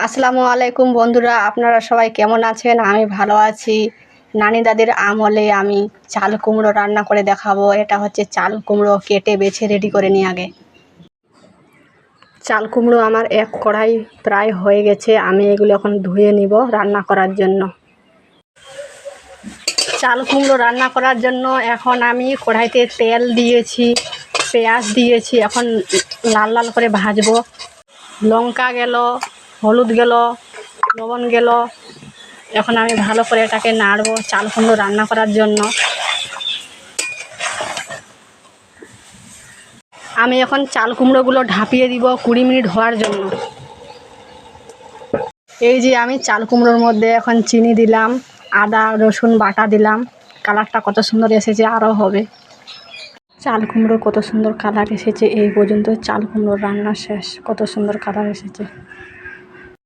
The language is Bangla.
আসসালামু আলাইকুম বন্ধুরা, আপনারা সবাই কেমন আছেন? আমি ভালো আছি। নানি দাদির আমলে আমি চাল কুমড়ো রান্না করে দেখাবো। এটা হচ্ছে চাল কুমড়ো, কেটে বেছে রেডি করে নিই আগে। চাল কুমড়ো আমার এক কড়াই প্রায় হয়ে গেছে। আমি এগুলো এখন ধুয়ে নিব রান্না করার জন্য। চাল কুমড়ো রান্না করার জন্য এখন আমি কড়াইতে তেল দিয়েছি, পেঁয়াজ দিয়েছি। এখন লাল লাল করে ভাজবো। লঙ্কা গেল, হলুদ গেল, লবণ গেল। এখন আমি ভালো করে এটাকে নাড়বো চাল কুমড়ো রান্না করার জন্য। আমি এখন চাল কুমড়োগুলো ঢাপিয়ে দিব 20 মিনিট হওয়ার জন্য। এই যে আমি চাল কুমড়োর মধ্যে এখন চিনি দিলাম, আদা রসুন বাটা দিলাম। কালারটা কত সুন্দর এসেছে, আরও হবে। চাল কুমড়ো কত সুন্দর কালার এসেছে। এই পর্যন্ত চাল কুমড়োর রান্না শেষ। কত সুন্দর কালার এসেছে।